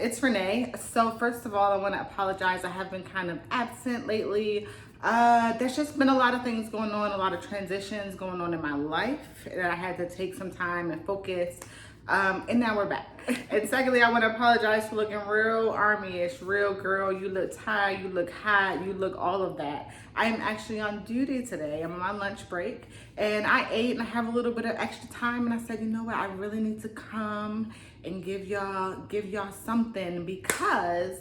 it's Renee. So first of all, I want to apologize. I have been kind of absent lately. There's just been a lot of things going on, a lot of transitions going on in my life, and I had to take some time and focus. And now we're back. And secondly, I want to apologize for looking real army-ish, real girl. You look tired, you look hot, you look all of that. I am actually on duty today. I'm on my lunch break, and I ate and I have a little bit of extra time, and I said, you know what, I really need to come and give y'all something because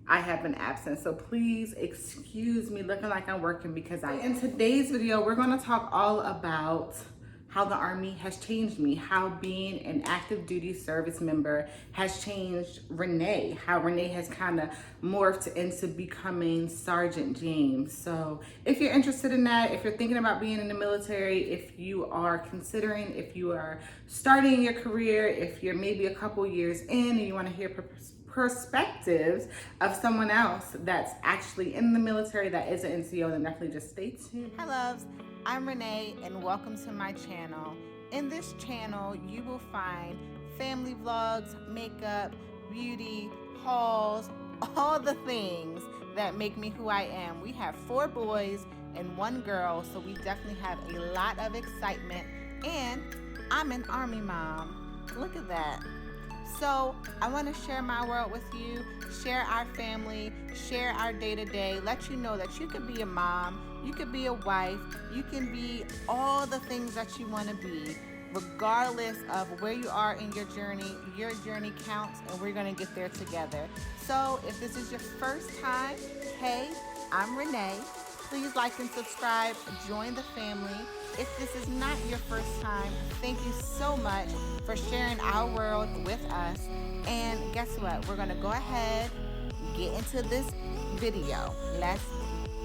I have been absent. So please excuse me looking like I'm working because in today's video, we're gonna talk all about how the Army has changed me, how being an active duty service member has changed Renee, how Renee has kind of morphed into becoming Sergeant James. So if you're interested in that, if you're thinking about being in the military, if you are considering, if you are starting your career, if you're maybe a couple years in and you want to hear perspectives of someone else that's actually in the military that is an NCO, then definitely just stay tuned. Hi loves, I'm Renee and welcome to my channel. In this channel, you will find family vlogs, makeup, beauty, hauls, all the things that make me who I am. We have 4 boys and 1 girl, so we definitely have a lot of excitement, and I'm an Army mom. Look at that. So I want to share my world with you, share our family, share our day-to-day, let you know that you could be a mom, you could be a wife, you can be all the things that you want to be, regardless of where you are in your journey counts, and we're going to get there together. So if this is your first time, hey, I'm Renee. Please like and subscribe, join the family. If this is not your first time, thank you so much for sharing our world with us. And guess what? We're gonna go ahead, get into this video. Let's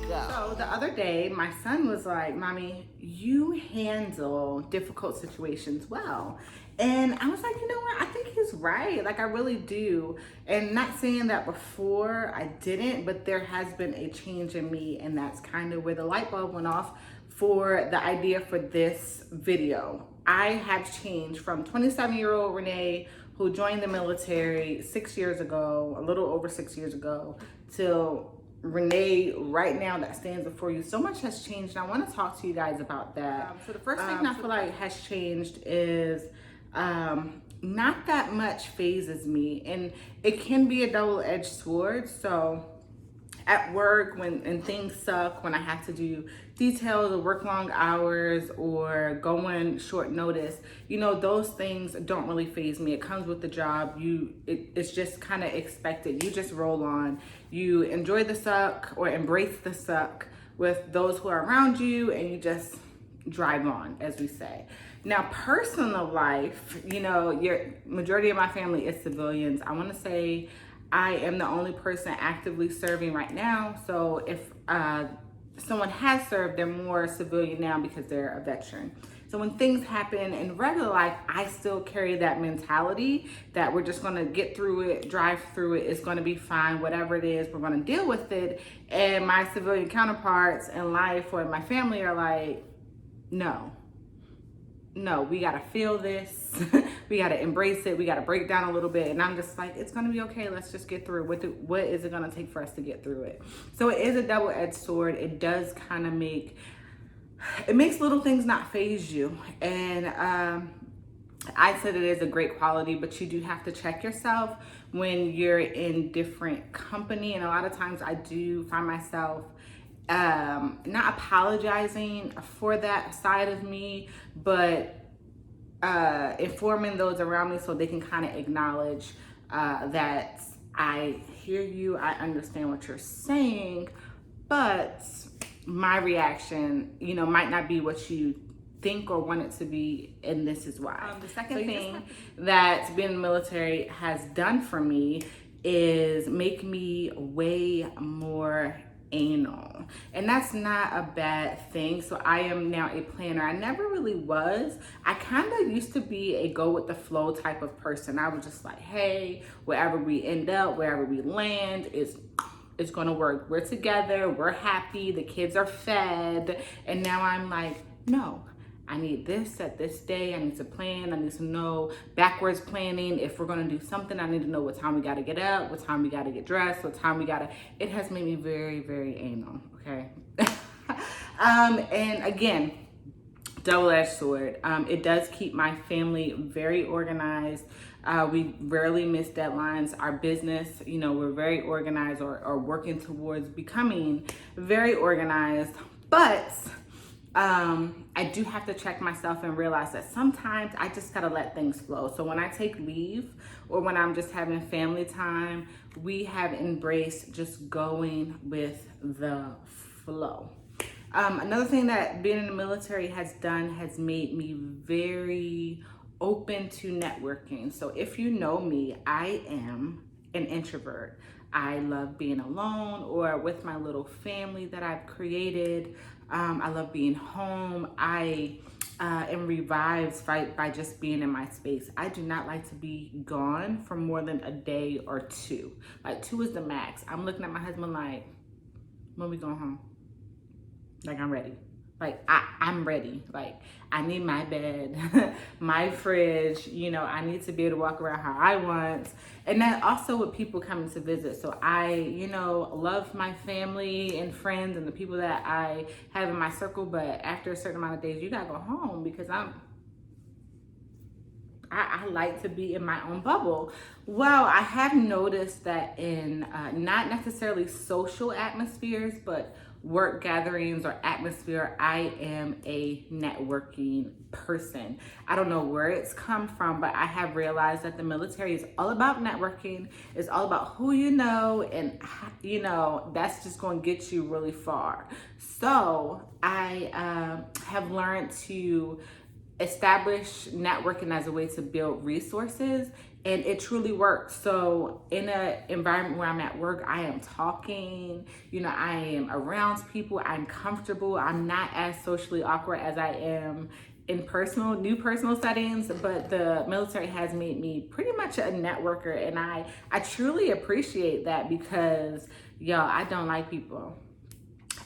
go. So the other day, my son was like, Mommy, you handle difficult situations well. And I was like, you know what? I think he's right. Like, I really do. And not saying that before I didn't, but there has been a change in me, and that's kind of where the light bulb went off for the idea for this video. I have changed from 27-year-old Renee who joined the military 6 years ago, a little over 6 years ago, till Renee right now that stands before you. So much has changed, and I want to talk to you guys about that. So the first thing I feel like has changed is not that much phases me, and it can be a double-edged sword. So at work, when things suck, when I have to do details or work long hours or go in short notice, you know, those things don't really faze me. It comes with the job. It's just kind of expected. You just roll on. You enjoy the suck or embrace the suck with those who are around you, and you just drive on, as we say. Now, personal life, you know, your majority of my family is civilians. I want to say I am the only person actively serving right now. So if someone has served, they're more civilian now because they're a veteran. So when things happen in regular life, I still carry that mentality that we're just gonna get through it, drive through it, it's gonna be fine, whatever it is, we're gonna deal with it. And my civilian counterparts in life or in my family are like, no, we gotta feel this. We gotta embrace it. We gotta break down a little bit. And I'm just like, it's gonna be okay. Let's just get through it. What is it gonna take for us to get through it? So it is a double-edged sword. It does kind of makes little things not faze you. And I said it is a great quality, but you do have to check yourself when you're in different company. And a lot of times I do find myself not apologizing for that side of me, but informing those around me so they can kind of acknowledge that I hear you, I understand what you're saying, but my reaction, you know, might not be what you think or want it to be, and this is why. The second thing that being in the military has done for me is make me way more anal, and that's not a bad thing. So I am now a planner. I never really was. I kind of used to be a go with the flow type of person. I was just like, hey, wherever we end up, wherever we land, it's gonna work. We're together, we're happy, the kids are fed. And now I'm like, no, I need this at this day. I need to plan. I need to know backwards planning. If we're going to do something, I need to know what time we got to get up, what time we got to get dressed, what time we got to. It has made me very, very anal. Okay. And again, double-edged sword. It does keep my family very organized. We rarely miss deadlines. Our business, we're very organized or working towards becoming very organized. But I do have to check myself and realize that sometimes I just gotta let things flow. So when I take leave or when I'm just having family time, we have embraced just going with the flow. Another thing that being in the military has done has made me very open to networking. So if you know me, I am an introvert. I love being alone or with my little family that I've created. I love being home. I am revived by just being in my space. I do not like to be gone for more than a day or two. Like 2 is the max. I'm looking at my husband like, when we going home? Like, I'm ready. Like, I'm ready. Like, I need my bed, my fridge, I need to be able to walk around how I want. And that also with people coming to visit. So I, love my family and friends and the people that I have in my circle. But after a certain amount of days, you gotta go home because I like to be in my own bubble. Well, I have noticed that in not necessarily social atmospheres, but work gatherings or atmosphere, I am a networking person. I don't know where it's come from, but I have realized that the military is all about networking. It's all about who you know, and that's just going to get you really far. So I have learned to establish networking as a way to build resources, and it truly works. So in an environment where I'm at work, I am talking, I am around people, I'm comfortable, I'm not as socially awkward as I am in new personal settings, but the military has made me pretty much a networker, and I truly appreciate that because, I don't like people.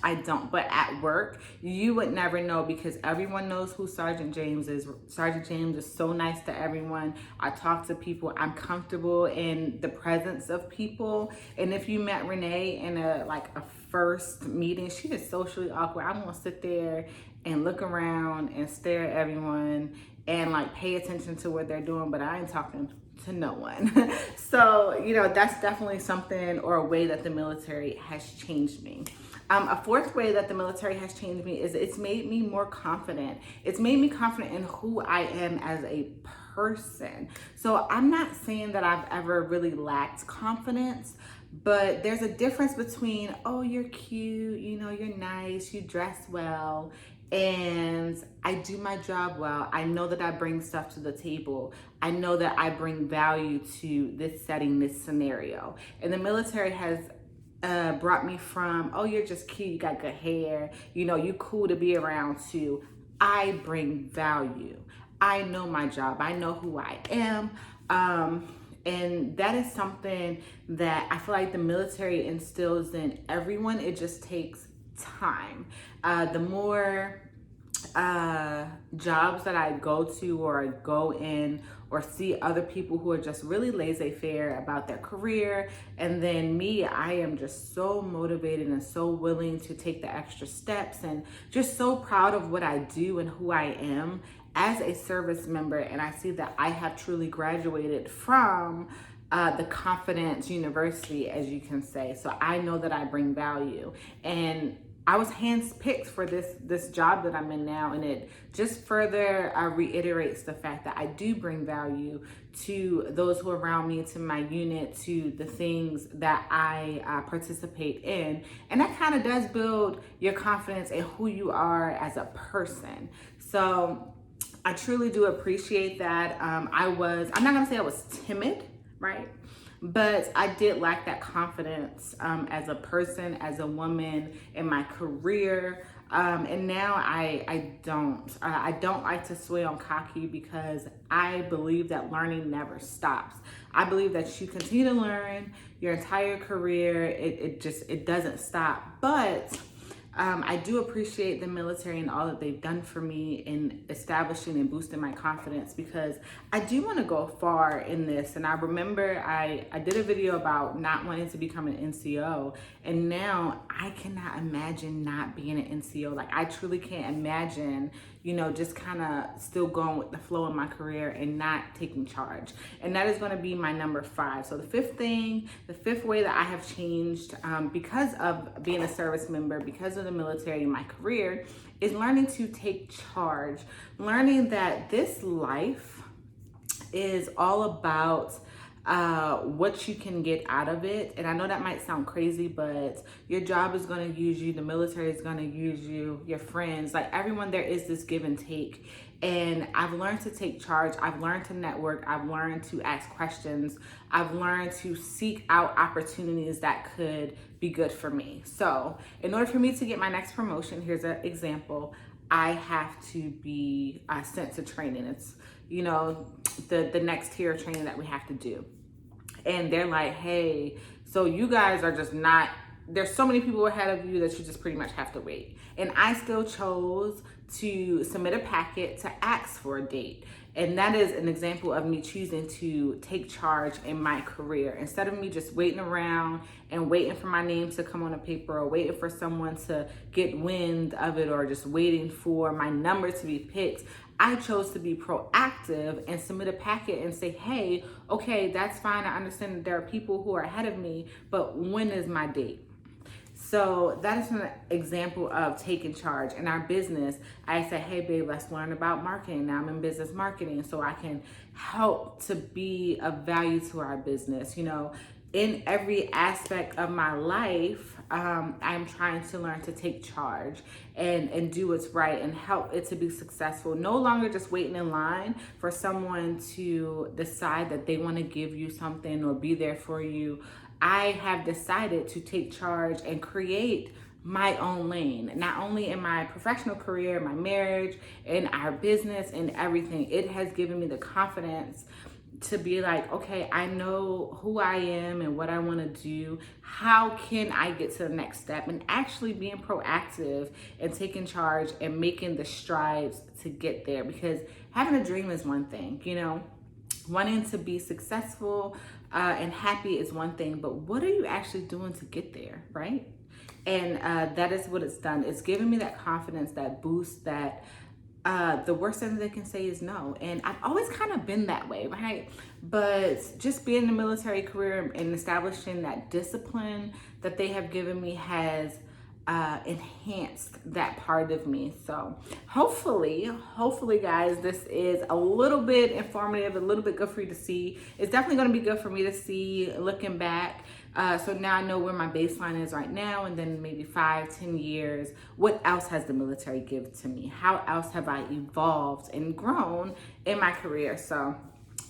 I don't, but at work, you would never know because everyone knows who Sergeant James is. Sergeant James is so nice to everyone. I talk to people. I'm comfortable in the presence of people. And if you met Renee in a first meeting, she is socially awkward. I'm gonna sit there and look around and stare at everyone and pay attention to what they're doing, but I ain't talking to no one. So, that's definitely something or a way that the military has changed me. A fourth way that the military has changed me is it's made me more confident. It's made me confident in who I am as a person. So I'm not saying that I've ever really lacked confidence, but there's a difference between, oh, you're cute, you're nice, you dress well, and I do my job well. I know that I bring stuff to the table. I know that I bring value to this setting, this scenario. And the military has brought me from, oh, you're just cute, you got good hair, you cool to be around, to I bring value. I know my job. I know who I am. And that is something that I feel like the military instills in everyone. It just takes time. The more jobs that I go to or I go in or see other people who are just really laissez-faire about their career, and then me, I am just so motivated and so willing to take the extra steps and just so proud of what I do and who I am as a service member. And I see that I have truly graduated from the Confidence University, as you can say. So I know that I bring value, and I was handpicked for this job that I'm in now, and it just further reiterates the fact that I do bring value to those who are around me, to my unit, to the things that I participate in. And that kind of does build your confidence in who you are as a person. So I truly do appreciate that. I'm not gonna say I was timid, right? But I did lack that confidence as a person, as a woman, in my career. And now I don't like to sway on cocky because I believe that learning never stops. I believe that you continue to learn your entire career. It doesn't stop. But I do appreciate the military and all that they've done for me in establishing and boosting my confidence, because I do want to go far in this. And I remember I did a video about not wanting to become an NCO, and now I cannot imagine not being an NCO. Like, I truly can't imagine, you know, just kind of still going with the flow in my career and not taking charge. And that is going to be my number 5. So the fifth way that I have changed because of being a service member, because of the military in my career, is learning to take charge. Learning that this life is all about what you can get out of it. And I know that might sound crazy, but your job is going to use you, the military is going to use you, your friends, like everyone, there is this give and take. And I've learned to take charge. I've learned to network. I've learned to ask questions. I've learned to seek out opportunities that could be good for me. So in order for me to get my next promotion, here's an example. I have to be sent to training. It's, you know, the next tier of training that we have to do. And they're like, hey, so you guys are just not, there's so many people ahead of you that you just pretty much have to wait. And I still chose to submit a packet to ask for a date. And that is an example of me choosing to take charge in my career. Instead of me just waiting around and waiting for my name to come on a paper, or waiting for someone to get wind of it, or just waiting for my number to be picked, I chose to be proactive and submit a packet and say, hey, okay, that's fine. I understand that there are people who are ahead of me, but when is my date? So that is an example of taking charge. In our business, I said, hey, babe, let's learn about marketing. Now I'm in business marketing, so I can help to be of value to our business. You know, in every aspect of my life, I'm trying to learn to take charge and do what's right and help it to be successful. No longer just waiting in line for someone to decide that they want to give you something or be there for you. I have decided to take charge and create my own lane, not only in my professional career, my marriage, in our business, and everything. It has given me the confidence to be like, okay, I know who I am and what I want to do. How can I get to the next step? And actually being proactive and taking charge and making the strides to get there. Because having a dream is one thing, you know, wanting to be successful and happy is one thing, but what are you actually doing to get there, right? And that is what it's done. It's given me that confidence, that boost, that the worst thing they can say is no. And I've always kind of been that way, right? But just being in the military career and establishing that discipline that they have given me has enhanced that part of me. So hopefully guys, this is a little bit informative, a little bit good for you to see. It's definitely going to be good for me to see looking back. So now I know where my baseline is right now, and then maybe 5-10 years, what else has the military given to me? How else have I evolved and grown in my career? So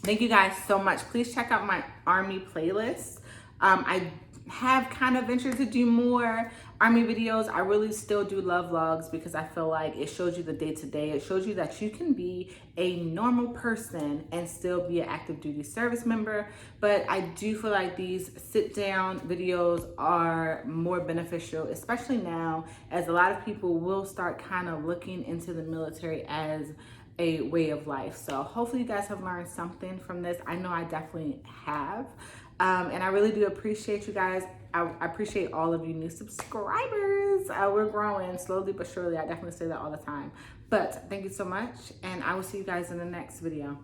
thank you guys so much. Please check out my Army playlist. I have kind of ventured to do more Army videos. I really still do love vlogs because I feel like it shows you the day-to-day. It shows you that you can be a normal person and still be an active duty service member. But I do feel like these sit-down videos are more beneficial, especially now, as a lot of people will start kind of looking into the military as a way of life. So hopefully you guys have learned something from this. I know I definitely have. And I really do appreciate you guys. I appreciate all of you new subscribers. We're growing slowly but surely. I definitely say that all the time. But thank you so much, and I will see you guys in the next video.